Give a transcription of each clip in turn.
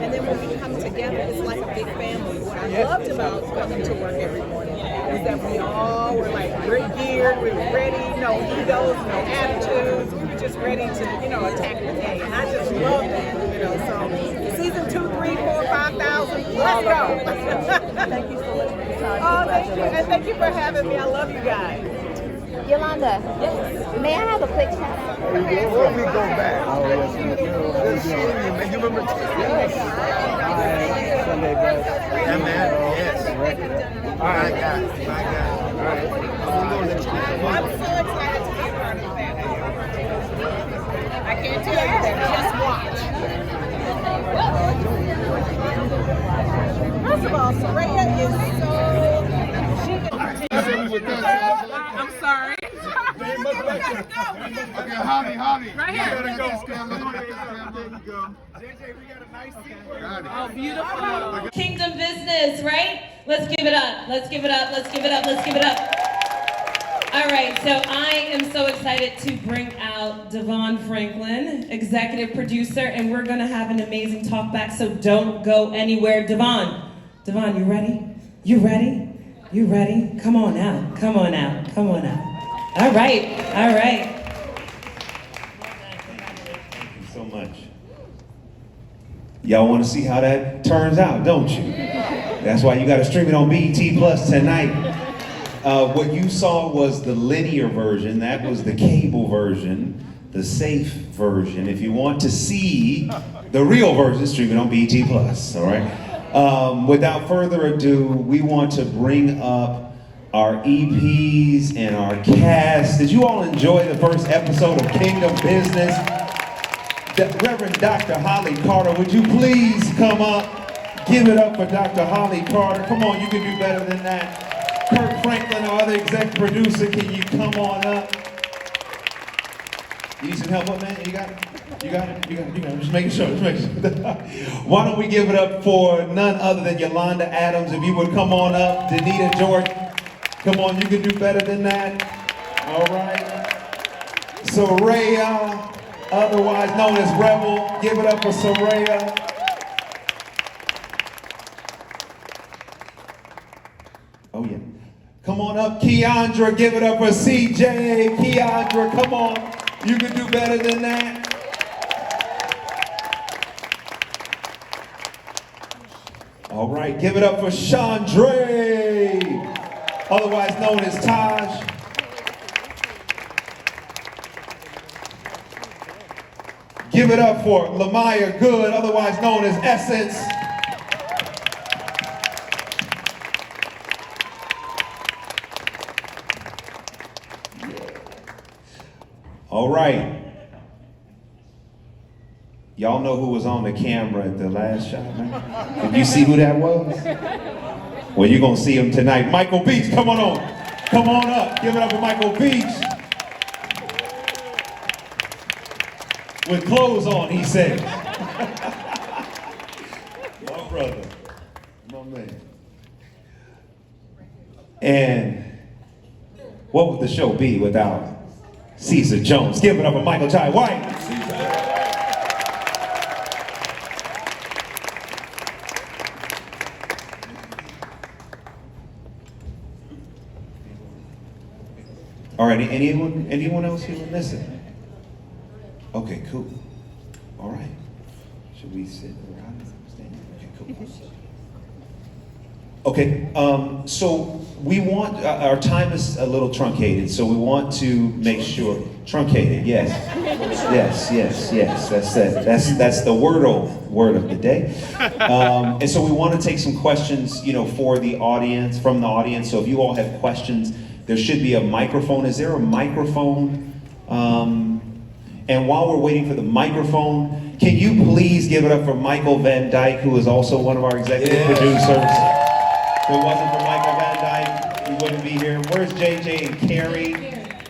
And then when we come together, it's like a big family. What I loved about coming to work every morning is that we all were like great geared, we were ready, no egos, no attitudes. We were just ready to, attack the day. And I just love that, So season 2, 3, 4, 5,000, let's go. Thank you so much for your time. Oh, thank you. And thank you for having me. I love you guys. Yolanda, may I have a quick shout out? Before we go back, good seeing you, man. You remember Sunday best. Yeah, man. Yes. My God. All right. I'm so excited to be part of that. I can't tell you that. Just watch. First of all, Soraya is so... I'm sorry. Okay, Holly. Right here. There you go. JJ, we got a nice team. Got it. Oh, beautiful. Kingdom business, right? Let's give it up. Let's give it up. Let's give it up. Let's give it up. All right, so I am so excited to bring out Devon Franklin, executive producer, and we're going to have an amazing talk back, so don't go anywhere. Devon, you ready? You ready? You ready? Come on out. Come on out. Come on out. All right. Thank you so much. Y'all want to see how that turns out, don't you? That's why you got to stream it on BET Plus tonight. What you saw was the linear version. That was the cable version, the safe version. If you want to see the real version, stream it on BET Plus, all right? Without further ado, we want to bring up our EPs and our cast. Did you all enjoy the first episode of Kingdom Business? Reverend Dr. Holly Carter, would you please come up? Give it up for Dr. Holly Carter. Come on, you can do better than that. Kirk Franklin, our other executive producer, can you come on up? You need some help up, man? You got it? You got it. Just making sure. Why don't we give it up for none other than Yolanda Adams? If you would come on up. Danita Jordan, come on, you can do better than that. All right. Soraya, otherwise known as Rebel. Give it up for Soraya. Oh yeah. Come on up, Keandra. Give it up for CJ. Keandra, come on. You can do better than that. All right, give it up for Chandre, otherwise known as Taj. Give it up for Lamaya Good, otherwise known as Essence. All right. Y'all know who was on the camera at the last shot, man? Did you see who that was? Well, you're gonna see him tonight. Michael Beach, come on. Come on up. Give it up for Michael Beach. With clothes on, he said. My brother. My man. And what would the show be without Caesar Jones? Give it up for Michael Jai White. All right, anyone else here listen? Okay, cool. All right. Should we sit around? Stand? Okay, cool. Okay, so we want, our time is a little truncated, so we want to make sure, truncated, yes. That's the word of the day. And so we want to take some questions, for the audience, from the audience. So if you all have questions, there should be a microphone. Is there a microphone And while we're waiting for the microphone, can you please give it up for Michael Van Dyke, who is also one of our executive producers? If it wasn't for Michael Van Dyke, we wouldn't be here. Where's JJ and Carrie,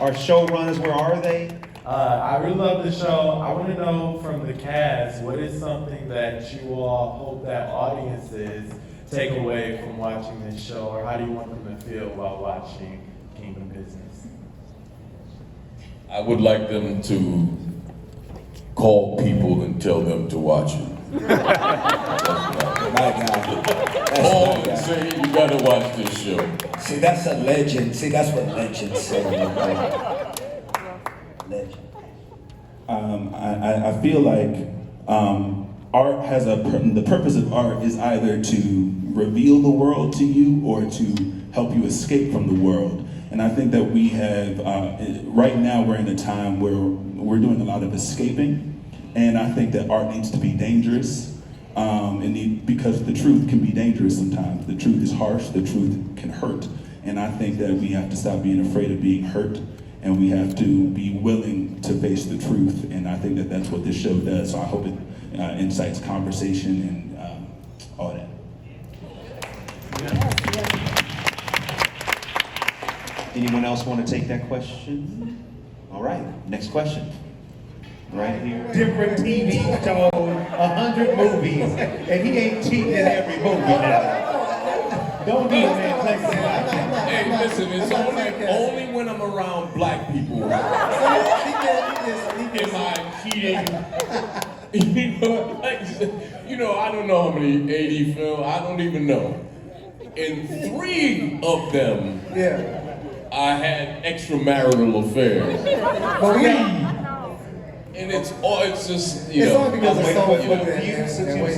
our showrunners? Where are they? I really love the show. I want to know from the cast, what is something that you all hope that audiences take away from watching this show, or how do you want them to feel while watching Kingdom Business? I would like them to call people and tell them to watch it. Call and say, you gotta watch this show. See, that's a legend. See, that's what legends say. Legend. I feel like art has the purpose of art is either to reveal the world to you or to help you escape from the world. And I think that we have, right now we're in a time where we're doing a lot of escaping. And I think that art needs to be dangerous. Because the truth can be dangerous sometimes. The truth is harsh, the truth can hurt. And I think that we have to stop being afraid of being hurt, and we have to be willing to face the truth. And I think that that's what this show does. So I hope it incites conversation and all that. Anyone else want to take that question? All right, next question. Right here. Different TV shows, 100 movies, and he ain't cheating in every movie now. Don't do it, man. Like that. Hey, listen, it's only when I'm around black people am I cheating. You know, I don't know how many 80 films, I don't even know. In 3 of them, I had extramarital affairs. And it's just, you know. Only because there's so much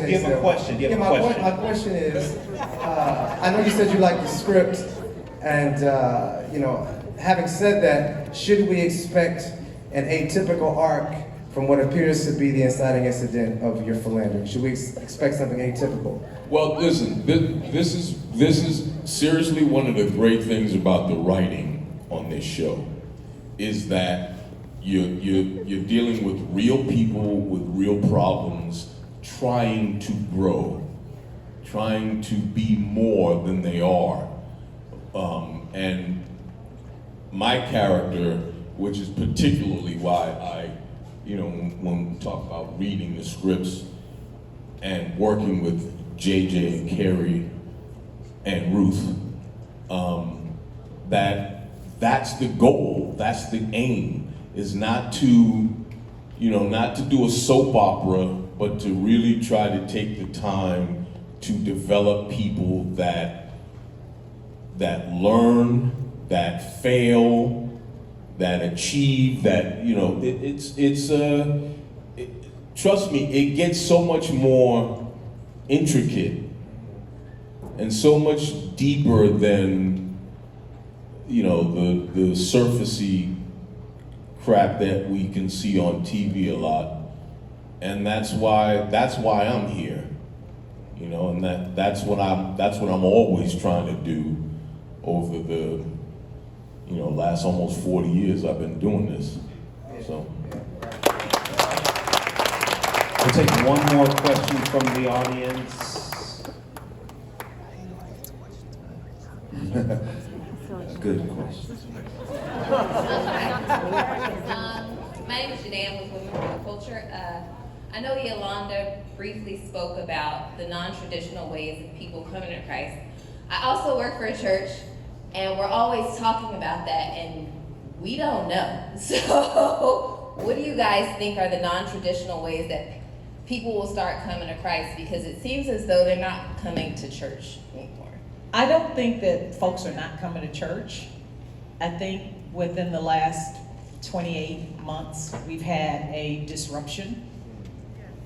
Give a question. My question is, I know you said you like the script, and you know, having said that, should we expect an atypical arc from what appears to be the inciting incident of your philandering? Should we expect something atypical? Well, listen, this is seriously one of the great things about the writing on this show, is that you're dealing with real people with real problems, trying to grow, trying to be more than they are. And my character, which is particularly why I, you know, when we talk about reading the scripts and working with JJ and Carrie and Ruth, that's the goal, that's the aim. Is not to, you know, not to do a soap opera, but to really try to take the time to develop people that learn, that fail, that achieve, that, you know, trust me, it gets so much more intricate and so much deeper than, you know, the surfacey crap that we can see on TV a lot, and that's why I'm here, you know, and that's what I'm always trying to do over the, you know, last almost 40 years I've been doing this. So we'll take one more question from the audience. Good question. My name is Janae. I'm with Women for the Culture. I know Yolanda briefly spoke about the non-traditional ways of people coming to Christ. I also work for a church, and we're always talking about that, and we don't know. So what do you guys think are the non-traditional ways that people will start coming to Christ? Because it seems as though they're not coming to church anymore. I don't think that folks are not coming to church. I think within the last 28 months, we've had a disruption.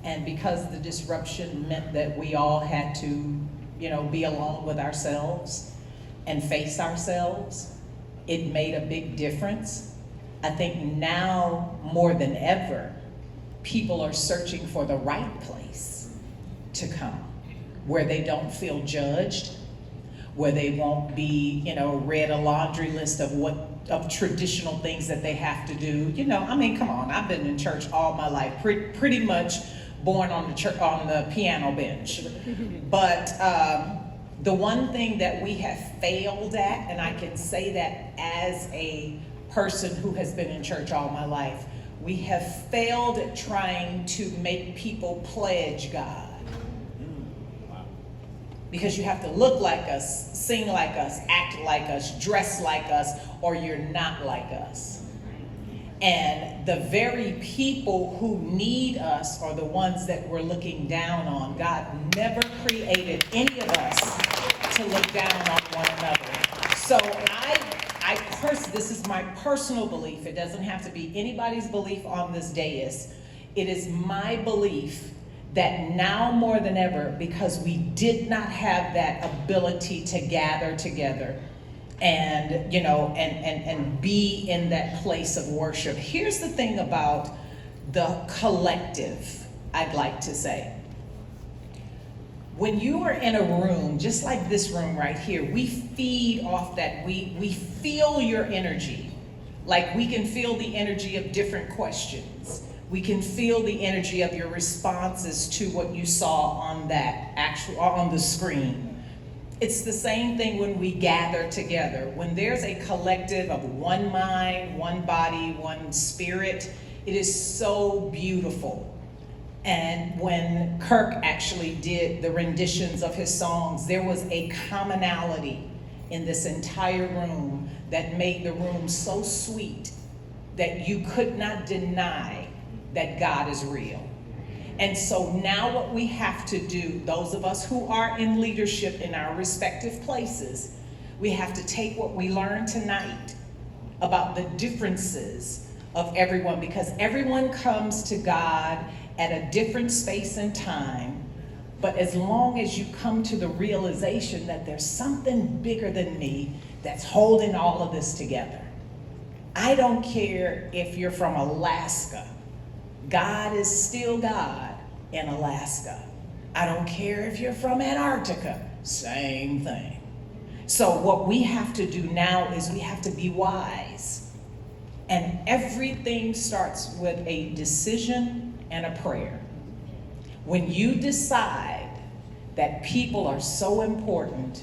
And because the disruption meant that we all had to, you know, be alone with ourselves and face ourselves, it made a big difference. I think now more than ever, people are searching for the right place to come, where they don't feel judged, where they won't be, read a laundry list of traditional things that they have to do. I mean, come on, I've been in church all my life, pretty much born on the piano bench. But the one thing that we have failed at, and I can say that as a person who has been in church all my life, we have failed at trying to make people pledge God. Because you have to look like us, sing like us, act like us, dress like us, or you're not like us. And the very people who need us are the ones that we're looking down on. God never created any of us to look down on one another. So this is my personal belief. It doesn't have to be anybody's belief on this dais. It is my belief that now more than ever, because we did not have that ability to gather together and, and be in that place of worship. Here's the thing about the collective, I'd like to say. When you are in a room, just like this room right here, we feed off that. We feel your energy. Like we can feel the energy of different questions. We can feel the energy of your responses to what you saw on on the screen. It's the same thing when we gather together. When there's a collective of one mind, one body, one spirit, it is so beautiful. And when Kirk actually did the renditions of his songs, there was a commonality in this entire room that made the room so sweet that you could not deny that God is real. And so now what we have to do, those of us who are in leadership in our respective places, we have to take what we learned tonight about the differences of everyone, because everyone comes to God at a different space and time. But as long as you come to the realization that there's something bigger than me that's holding all of this together. I don't care if you're from Alaska. God is still God in Alaska. I don't care if you're from Antarctica. Same thing. So what we have to do now is we have to be wise. And everything starts with a decision and a prayer. When you decide that people are so important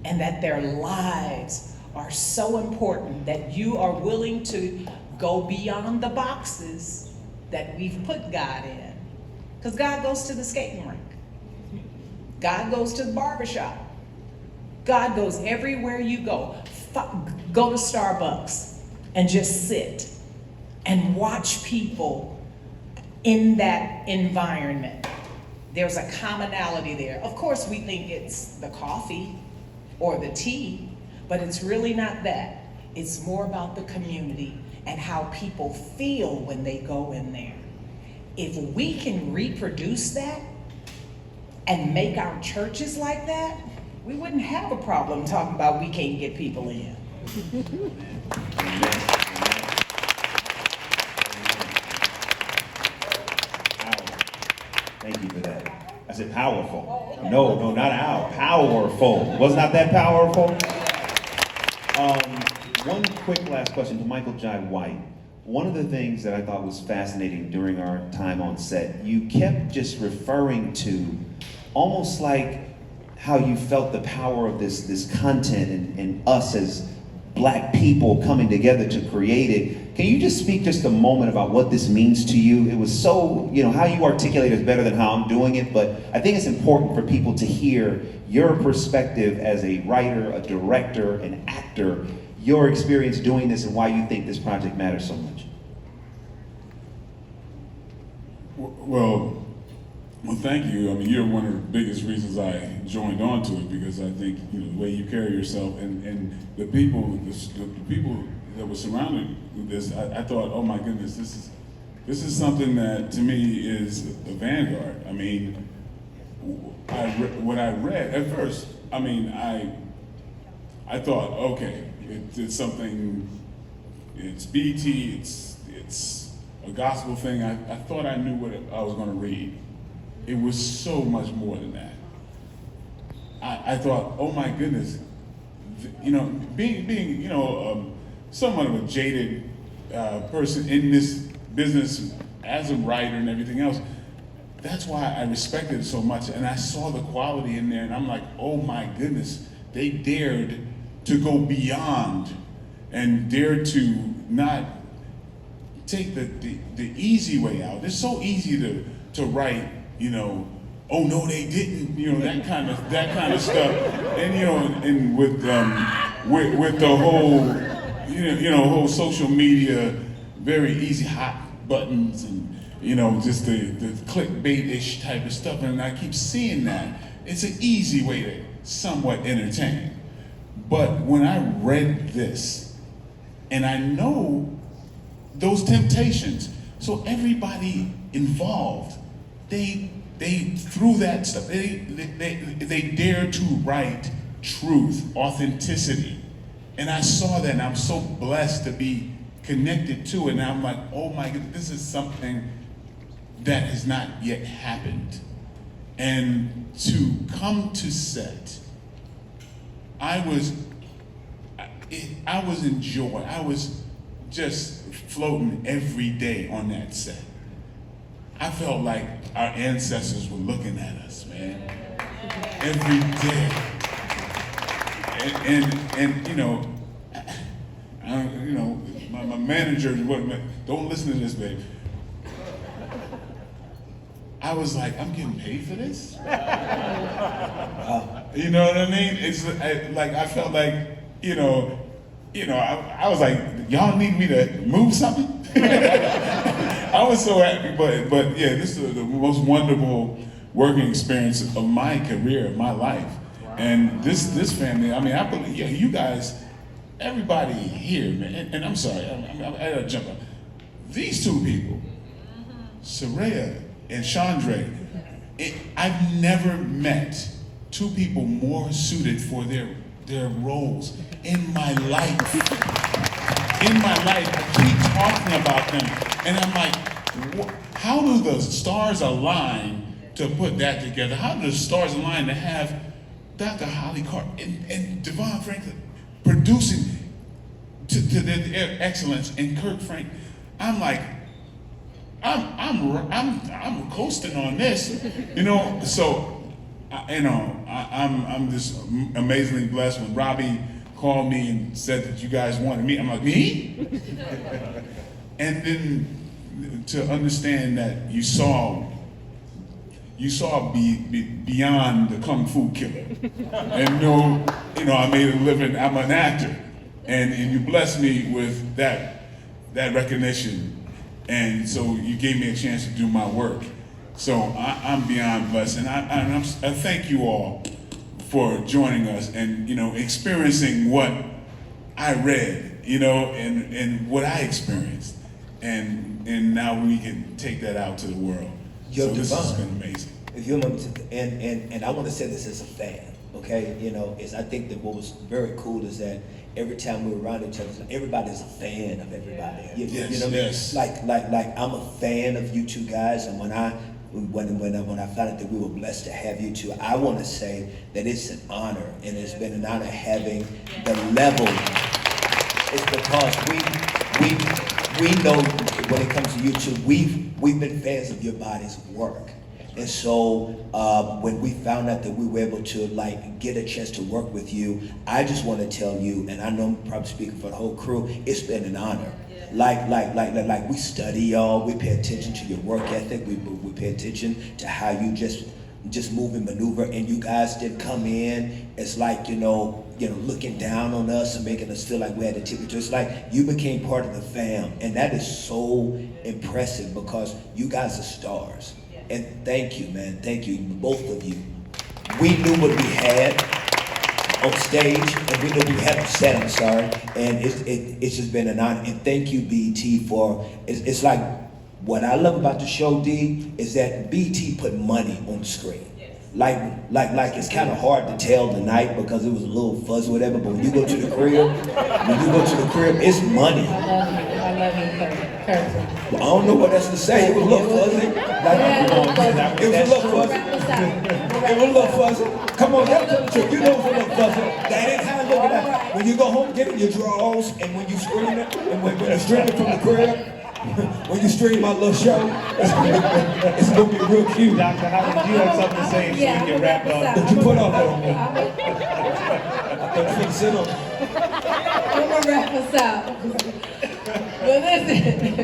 and that their lives are so important that you are willing to go beyond the boxes that we've put God in. Because God goes to the skating rink. God goes to the barbershop. God goes everywhere you go. Go to Starbucks and just sit and watch people in that environment. There's a commonality there. Of course, we think it's the coffee or the tea, but it's really not that. It's more about the community and how people feel when they go in there. If we can reproduce that and make our churches like that, we wouldn't have a problem talking about we can't get people in. Thank you for that. I said powerful. No, not out. Powerful. Was not that powerful? One quick last question to Michael Jai White. One of the things that I thought was fascinating during our time on set, you kept just referring to almost like how you felt the power of this content and us as Black people coming together to create it. Can you just speak just a moment about what this means to you? It was so, how you articulate is better than how I'm doing it, but I think it's important for people to hear your perspective as a writer, a director, an actor, your experience doing this and why you think this project matters so much. Well, thank you. I mean, you're one of the biggest reasons I joined on to it, because I think the way you carry yourself and the people that were surrounded with this, I thought, oh my goodness, this is something that to me is a vanguard. I mean, what I read at first, I mean, I thought, okay, it's something. It's BT. It's a gospel thing. I thought I knew what I was going to read. It was so much more than that. I thought, oh my goodness, you know, being you know, somewhat of a jaded person in this business as a writer and everything else, that's why I respected it so much. And I saw the quality in there, and I'm like, oh my goodness, they dared to go beyond and dared to not take the easy way out. It's so easy to write, you know, oh no they didn't, you know, that kind of stuff. And you know, and with the whole whole social media, very easy hot buttons and you know, just the clickbait-ish type of stuff, and I keep seeing that. It's an easy way to somewhat entertain. But when I read this, and I know those temptations, so everybody involved, they through that stuff, they dare to write truth, authenticity. And I saw that, and I'm so blessed to be connected to it. And I'm like, oh my God, this is something that has not yet happened. And to come to set, I was in joy. I was just floating every day on that set. I felt like our ancestors were looking at us, man, every day. And you know, my manager, don't listen to this, babe. I was like, I'm getting paid for this? You know what I mean? It's like, I felt like, I was like, y'all need me to move something? I was so happy, but yeah, this is the most wonderful working experience of my career, of my life. And this family, I mean, I believe, yeah, you guys, everybody here, man, and I'm sorry, I gotta jump up. These two people, Saraya and Chandra, I've never met two people more suited for their roles in my life. In my life, I keep talking about them, and I'm like, how do the stars align to put that together? How do the stars align to have Dr. Holly Carter and Devon Franklin producing to their excellence, and Kirk Frank? I'm like, I'm coasting on this, you know. So, I'm just amazingly blessed. When Robbie called me and said that you guys wanted me, I'm like, me? And then to understand that you saw beyond the Kung Fu Killer, and I made a living. I'm an actor, and you blessed me with that recognition. And so you gave me a chance to do my work. So I'm beyond blessed, and I thank you all for joining us and experiencing what I read, and what I experienced, and now we can take that out to the world. So this has been amazing. If you remember, and I want to say this as a fan, okay? I think that what was very cool is that every time we were around each other, everybody's a fan of everybody. Yes, you know what yes. I mean? Like I'm a fan of you two guys, and when I found out that we were blessed to have you two, I want to say that it's an honor, and it's been an honor having the level. It's because we know when it comes to you two, we've been fans of your body's work. And so when we found out that we were able to get a chance to work with you, I just want to tell you, and I know I'm probably speaking for the whole crew, it's been an honor. Like we study y'all, we pay attention to your work ethic, we pay attention to how you just move and maneuver, and you guys didn't come in as looking down on us and making us feel like we had to tip it. It's like you became part of the fam, and that is so impressive because you guys are stars. And thank you, man. Thank you, both of you. We knew what we had on stage, and we knew we had on set, I'm sorry. And it's just been an honor. And thank you, BET, for, it's like, what I love about the show, D, is that BET put money on the screen. Like it's kind of hard to tell tonight because it was a little fuzzy or whatever, but when you go to the crib, it's money. I love you, Kirk. Well, I don't know what else to say. It was a little fuzzy. It was a little fuzzy. It was a little fuzzy. Come on, y'all tell the truth. You know it's a little fuzzy. That ain't how I look at that. When you go home, get in your drawers, and when you stream it, and when you stream it from the crib, when you stream my little show, it's gonna be real cute. Dr. Howard, you have something to say so we can wrap up. Did you put off on me? I thought you sit on. I'm gonna wrap us out. But listen,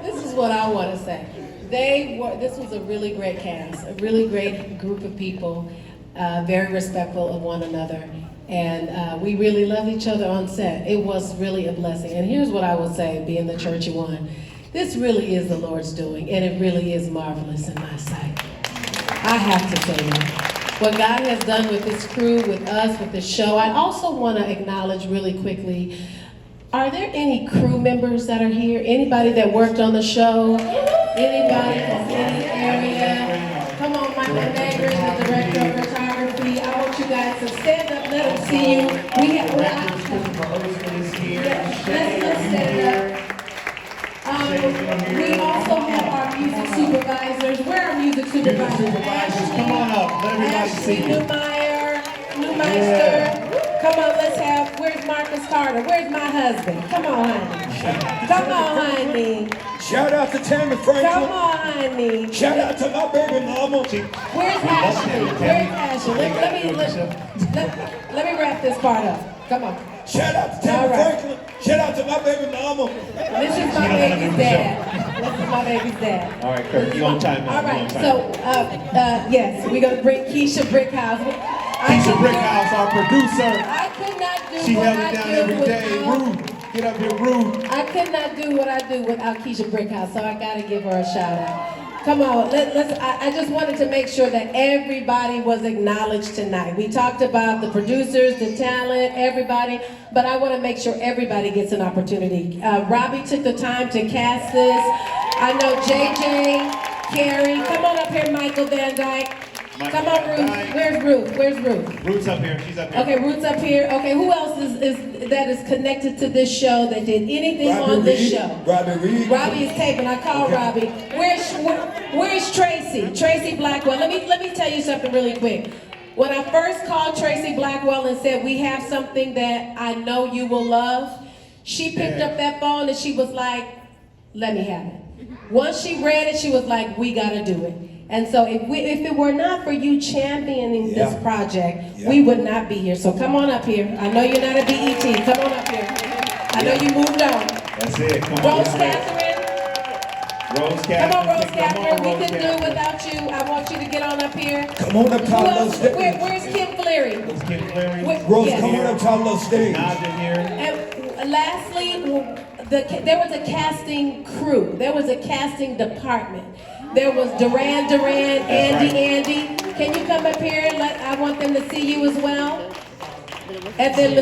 this is what I want to say. This was a really great cast, a really great group of people, very respectful of one another, and we really loved each other on set. It was really a blessing. And here's what I would say, being the church you one, this really is the Lord's doing, and it really is marvelous in my sight. I have to say that. What God has done with this crew, with us, with the show. I also want to acknowledge really quickly, are there any crew members that are here? Anybody that worked on the show? Anybody from any area? Come on, Michael Nagrin, the director of photography. I want you guys to stand up, let them see you. We have let's stand up. We also have our music supervisors. Where are music supervisors? Come on up, let everybody see you. Newmeister. Come on, let's have, where's Marcus Carter? Where's my husband? Come on, honey. Come on, honey. Shout out to Tammy Franklin. Come on, honey. Shout out to my baby mama. Where's Ashley? Where's Ashley? Let me wrap this part up. Come on. Shout out to Tammy Franklin. Shout out to my baby mama. This is my baby's dad. This is my baby's dad. All right, Kurt, you on time now. All right, so, yes, we're going to bring Keisha Brickhouse. Keisha Brickhouse, our producer. I could not do She what held it I down do every day. without- Rude. Get up here, Rude. I could not do what I do without Keisha Brickhouse, so I got to give her a shout out. Come on, I just wanted to make sure that everybody was acknowledged tonight. We talked about the producers, the talent, everybody, but I want to make sure everybody gets an opportunity. Robbie took the time to cast this. I know JJ, Carrie, come on up here, Michael Van Dyke. Come on, Ruth. Where's Ruth? Where's Ruth? Ruth's up here. She's up here. Okay, Ruth's up here. Okay, who else is connected to this show that did anything on this show? Robbie Reed. Robbie is taping. I called Robbie. Where's Tracy? Tracy Blackwell. Let me tell you something really quick. When I first called Tracy Blackwell and said, we have something that I know you will love, she picked up that phone and she was like, let me have it. Once she read it, she was like, we gotta do it. And so if it were not for you championing this project, we would not be here. So come on up here. I know you're not a BET. Come on up here. I know you moved on. That's it. Come on. Rose Catherine. Rose Catherine. Come on, Rose Catherine. We can do without you. I want you to get on up here. Come on up, Who Tyler else? Stage. Where's Kim Fleary? Where's Kim Fleary? Rose, Yes. come on up, Tyler Stage. Naja here. And lastly, there was a casting crew. There was a casting department. There was Duran, Andy. Can you come up here? I want them to see you as well. And then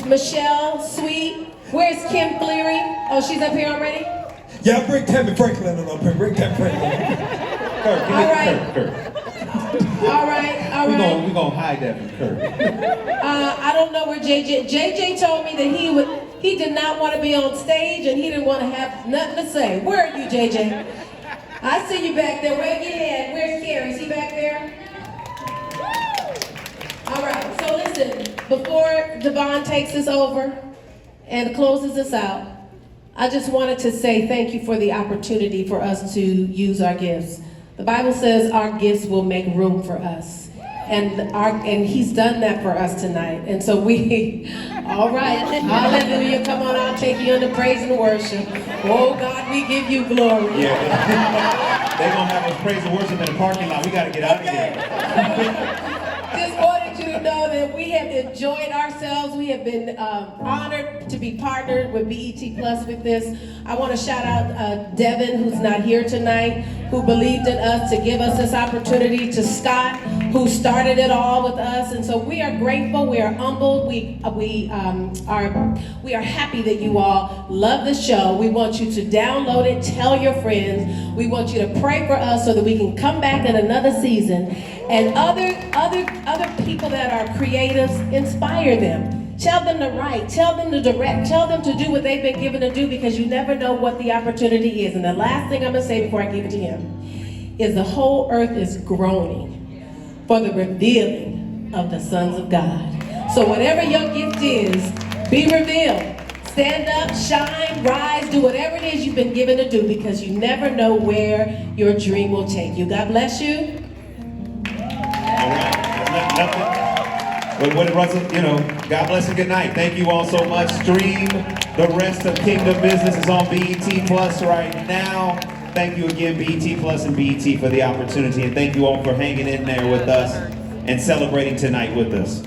Michelle Sweet. Where's Kim Fleary? Oh, she's up here already? Yeah, bring Tammy Franklin on up here. Bring Tammy Franklin. Kurt, give me Kurt. All right. We're gonna hide that from Kurt. I don't know where JJ told me that he did not want to be on stage and he didn't want to have nothing to say. Where are you, JJ? I see you back there. Wave your hand. Where's Carrie? Is he back there? All right. So listen, before Devon takes us over and closes us out, I just wanted to say thank you for the opportunity for us to use our gifts. The Bible says our gifts will make room for us. And he's done that for us tonight. And so all right, hallelujah, come on, I'll take you into praise and worship. Oh God, we give you glory. Yeah, they're gonna have us praise and worship in the parking lot. We gotta get out of here. Just wanted you to know that we have enjoyed ourselves. We have been honored to be partnered with BET Plus with this. I want to shout out Devin, who's not here tonight, who believed in us to give us this opportunity, to Scott, who started it all with us. And so we are grateful, we are humbled, we are happy that you all love the show. We want you to download it, tell your friends. We want you to pray for us so that we can come back in another season. And other people that are creatives, inspire them. Tell them to write, tell them to direct, tell them to do what they've been given to do, because you never know what the opportunity is. And the last thing I'm gonna say before I give it to him is the whole earth is groaning for the revealing of the sons of God. So whatever your gift is, be revealed. Stand up, shine, rise, do whatever it is you've been given to do, because you never know where your dream will take you. God bless you. All right. Nothing. What Russell, God bless and good night. Thank you all so much. Stream the rest of Kingdom Business is on BET Plus right now. Thank you again, BET Plus and BET, for the opportunity, and thank you all for hanging in there with us and celebrating tonight with us.